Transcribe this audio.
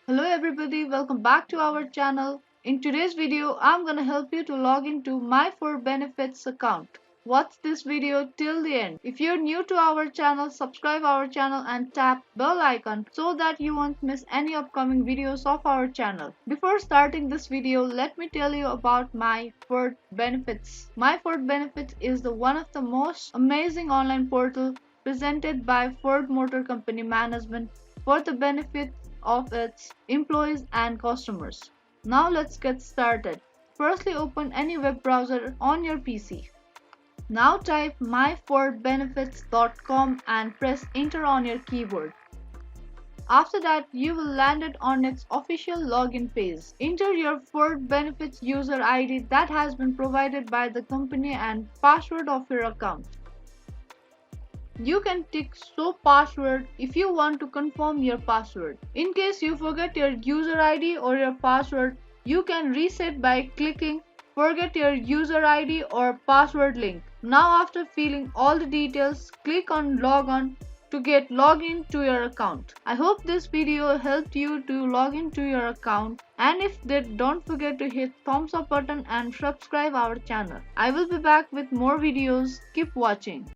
Hello everybody, welcome back to our channel. In today's video, I'm gonna help you to log into MyFordBenefits account. Watch this video till the end. If you're new to our channel, subscribe our channel and tap bell icon so that you won't miss any upcoming videos of our channel. Before starting this video, let me tell you about MyFordBenefits. MyFordBenefits is one of the most amazing online portal presented by Ford Motor Company Management for the benefit of its employees and customers. Now let's get started. Firstly, open any web browser on your PC. Now type myfordbenefits.com and press enter on your keyboard. After that, you will land it on its official login page. Enter your Ford Benefits user ID that has been provided by the company and password of your account. You can tick show password if you want to confirm your password. In case you forget your user ID or your password, you can reset by clicking forget your user ID or password link. Now after filling all the details, click on log on to get login to your account. I hope this video helped you to log into your account, and if did, don't forget to hit thumbs up button and subscribe our channel. I will be back with more videos. Keep watching.